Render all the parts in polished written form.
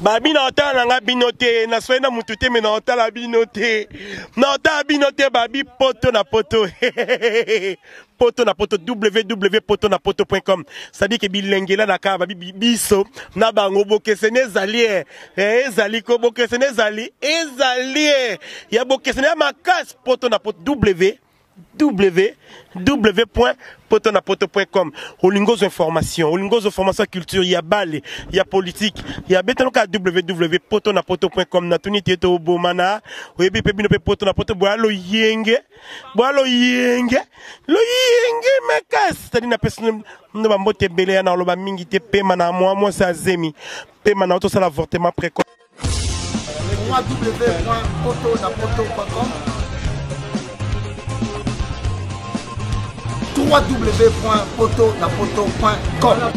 Babi na otala nga binote na soena mutute me na otala binote na otala binote babi poto na poto poto na poto www.potonapoto.com c'est-à-dire que bilengela na ka babi biso na bango bokesene ezali ezali ko bokesene ezali ya bokesene makas poto na poto www.potonapoto.com Olingozo information, Olingozo formation culture, il y a balle, il y a politique, il y a betanoka www.potonapoto.com na tuni tieto obomana, oyebi pe bino pe potonapoto boalo yenge mekas, c'est-à-dire na personne no ba mbote belé na loba mingi te pema na moi sa zemi, pema na auto sala avortement précoce. www.potonapoto.com www.potonapoto.com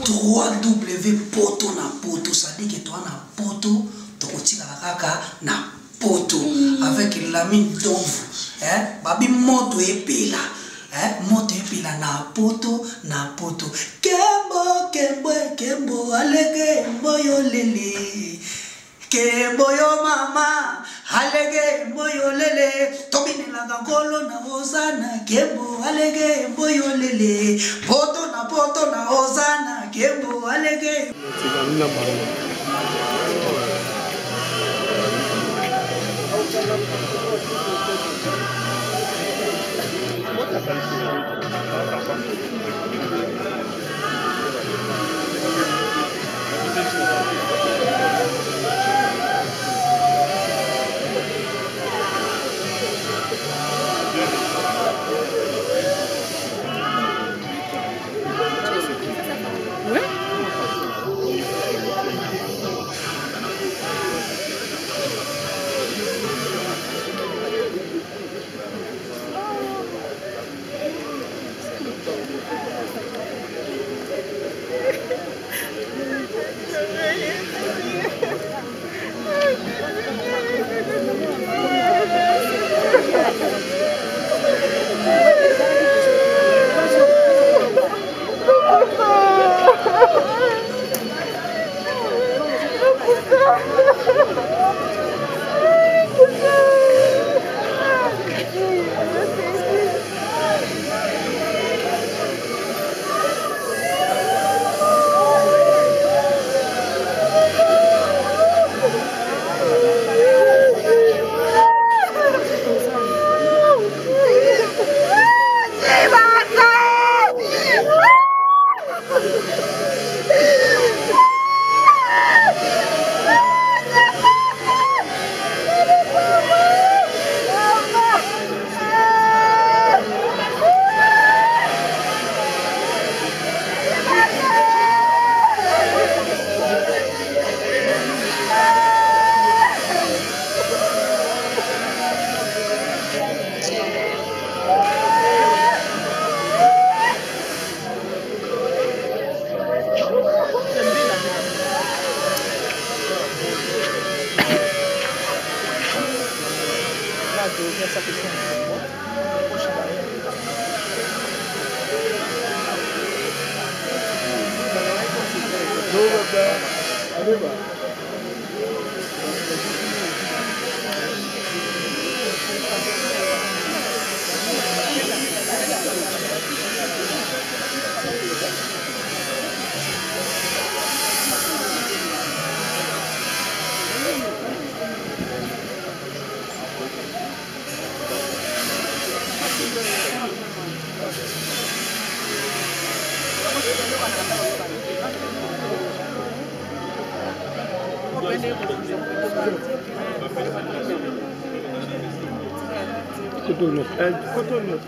www.potonapoto, ça dit que toi na poto tokotika kaka na poto avec la mine d'ombre babi moto epela moto epela na poto kembo alege mboyo lele kembo yo mama alege mboyo lele tobine la gangolo na ozana kembo alege mboyo lele poto na ozana kembo alege Cotonou.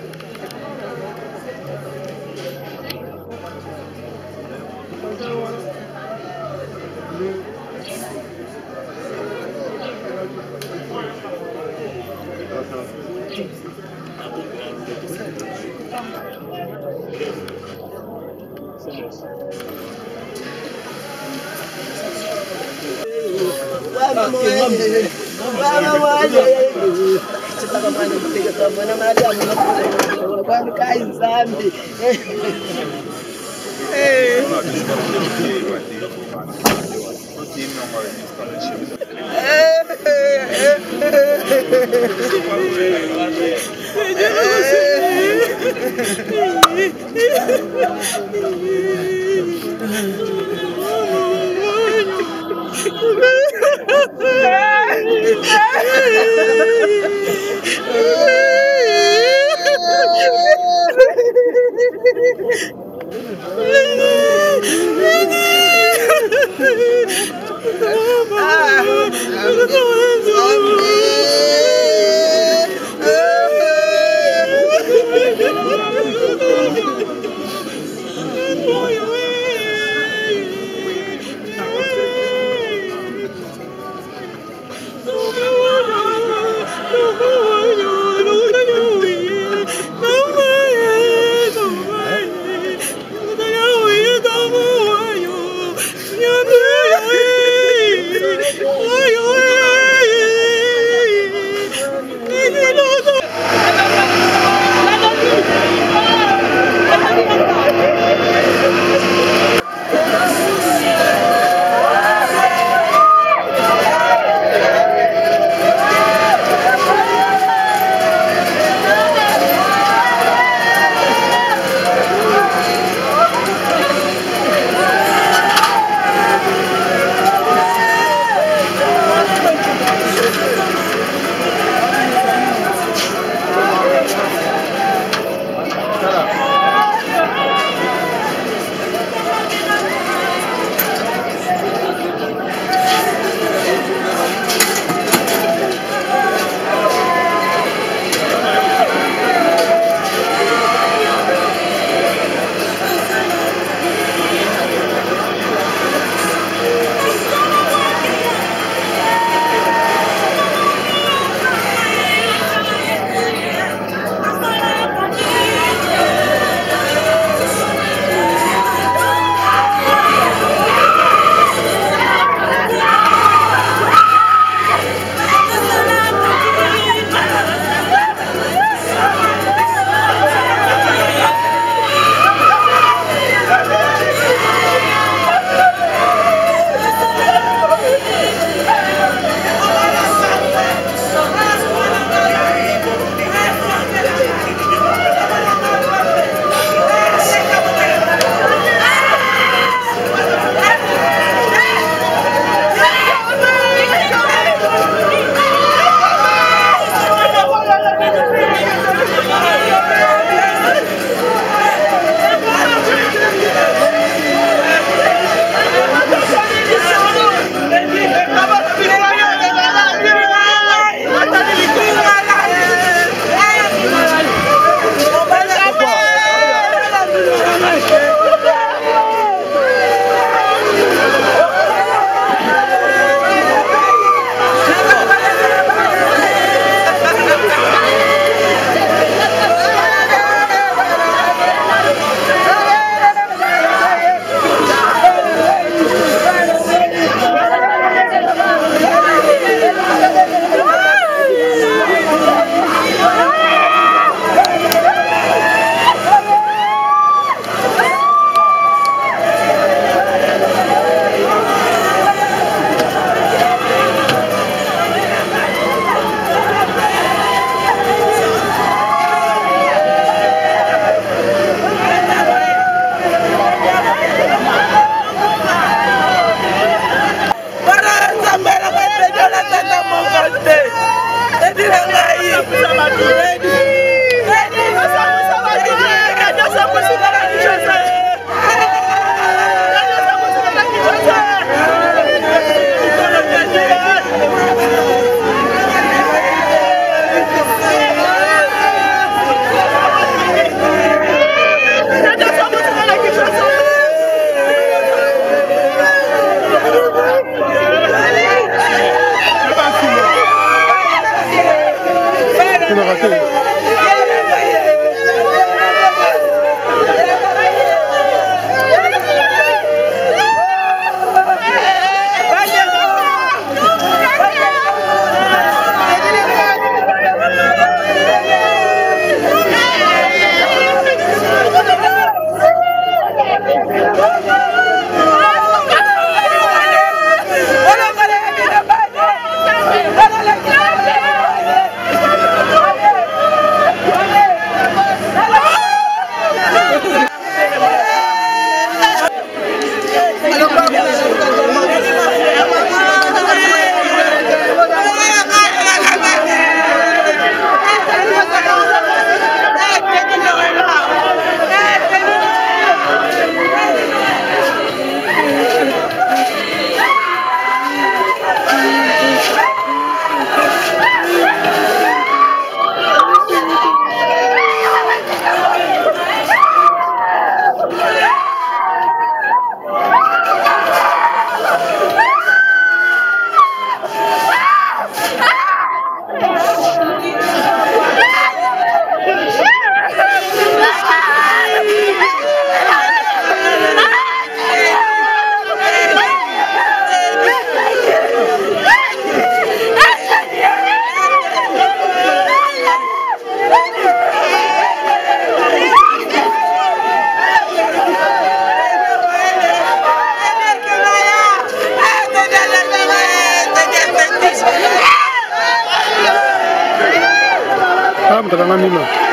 Montana Mima.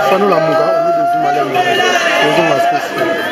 Sanu la muga, on est des Malais, ils ont la spéciale.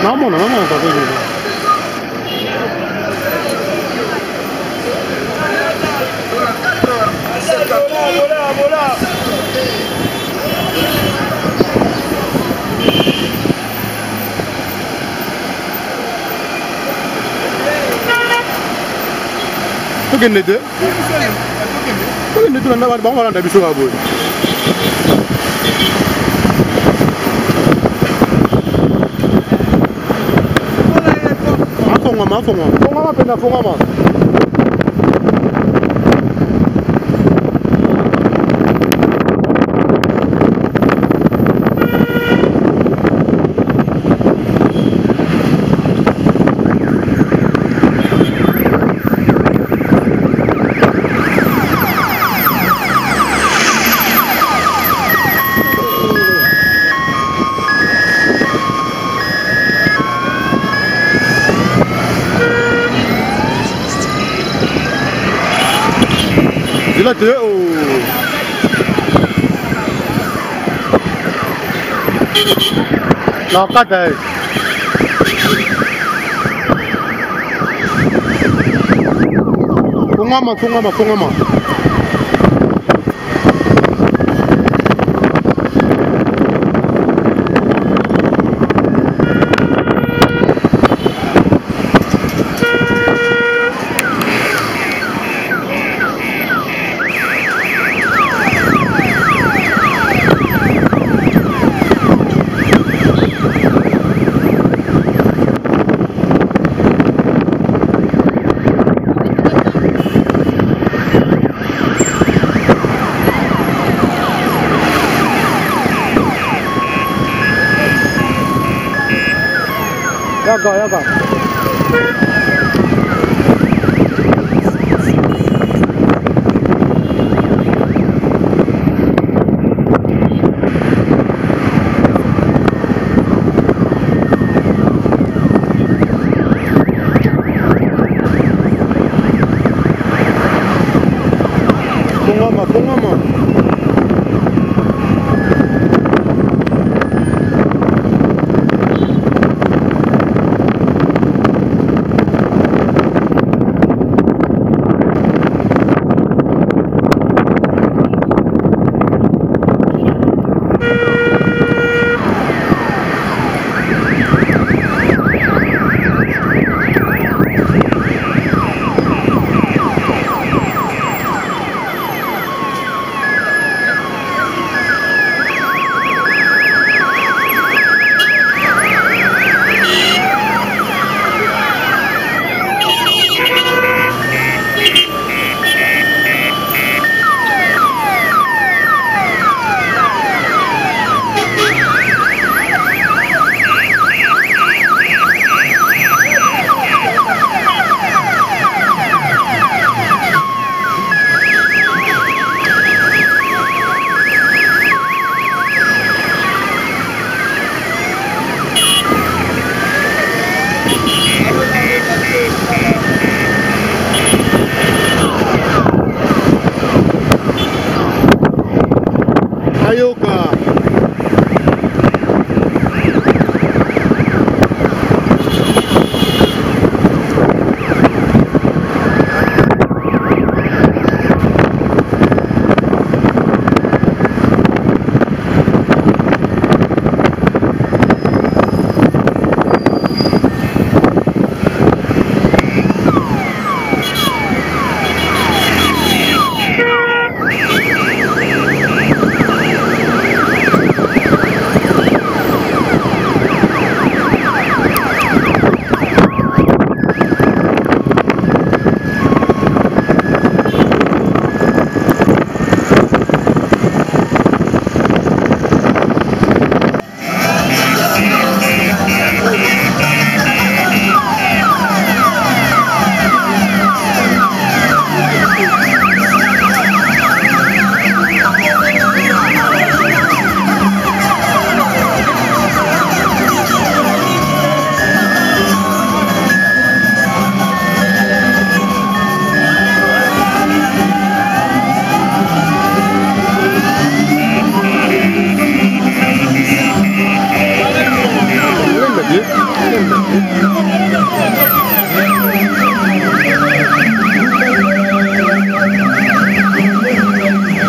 Namona kwa kweli. Tokende te. Tokende te na ba ngala ndabiso ka boy. Fonga pena fonga ma. Là tu es au la carte fungama Yaga. Pongama.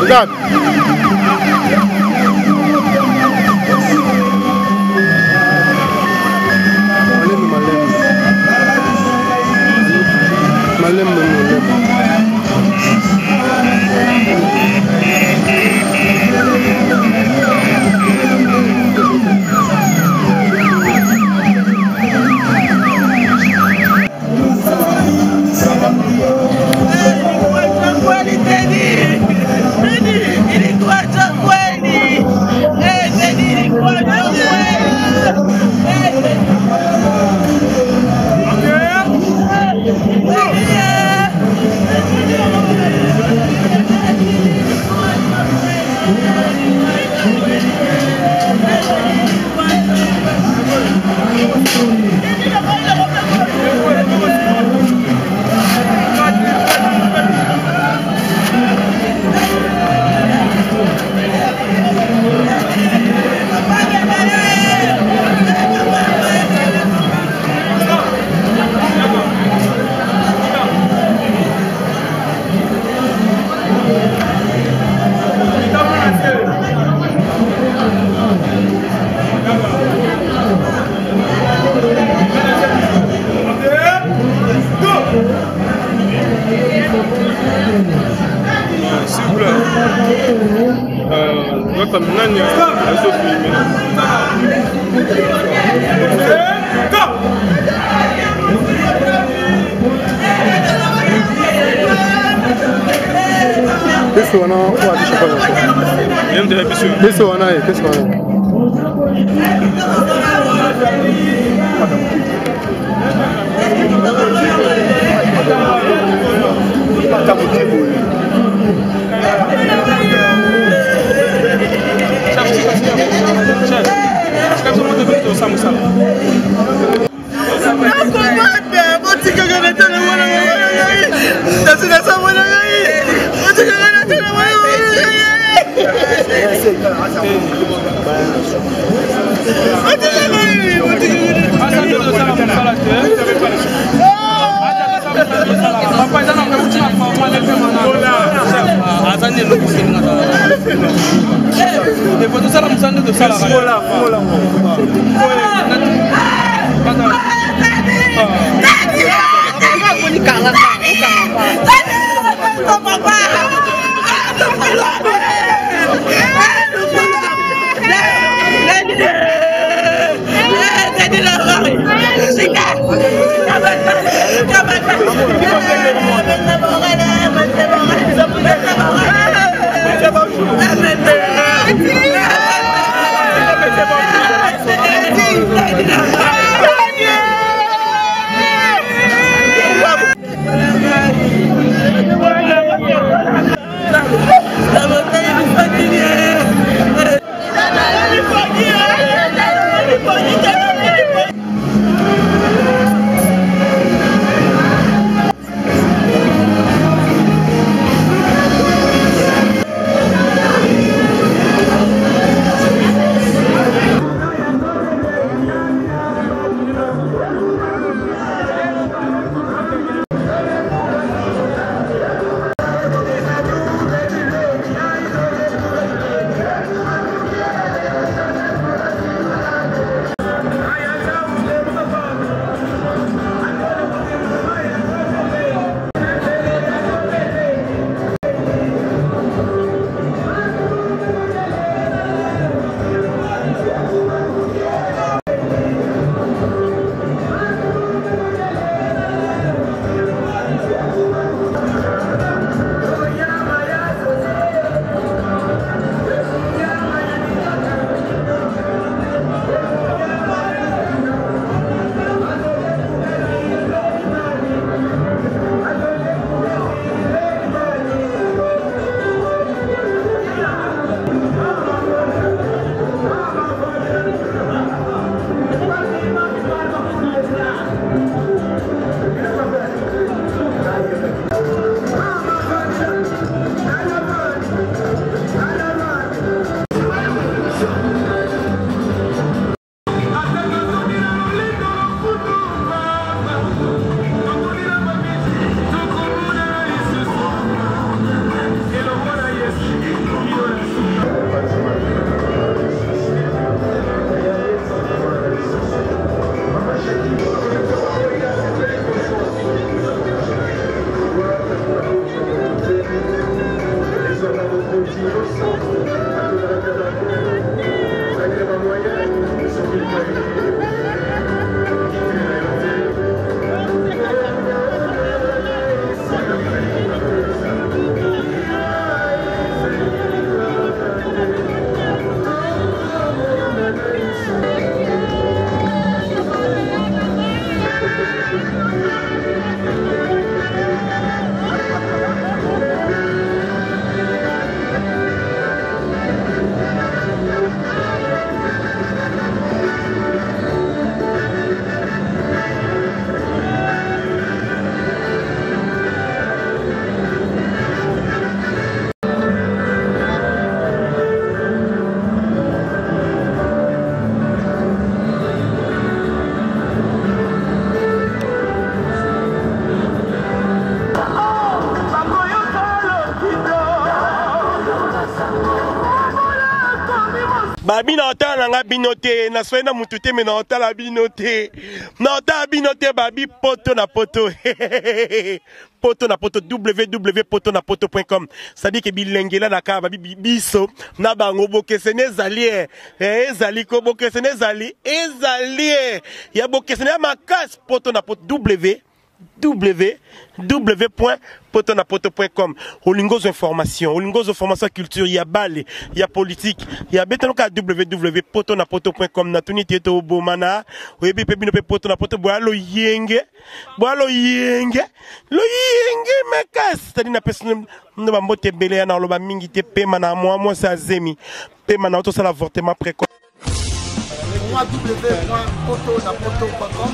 Regarde. Qu'est-ce qu'on a? Qu'est-ce qu'on a? Qu'est-ce qu'on a? Babi na otala nga binote na soena mutute me na otala binote. Na otala binote babi poto na poto. Poto na poto www.potonapoto.com. C'est-à-dire que bilengela na ka babi biso na bango bokesene zali ezali ko bokesene zali ezali ya bokesene makas poto na poto www.potonapoto.com. Olingos information, olingos information culture, ya bale, ya politique, ya betanoka www.potonapoto.com na tunité to bomana, oyebi pe bino pe potonapoto boalo yenge mekas, c'est-à-dire na personne no bambote belé na loba mingi te pema na moi sa zemi, pema na auto sala avortement précoce. www.potonapoto.com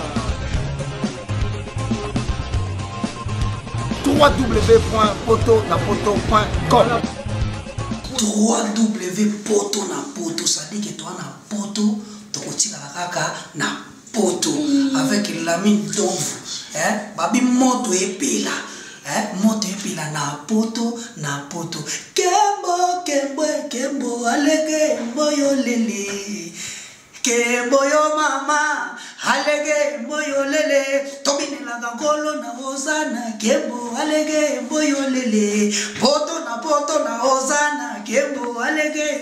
www.potonapoto.com www.potonapoto, ça dit que toi na poto tokotika kaka na poto avec l'ami d'ombre babi moto epela moto epela na poto kembo alege moyo lele kembo yo mama alege moyo lele tobine la gangolo na hosana kembo alege moyo lele poto na hosana kembo alege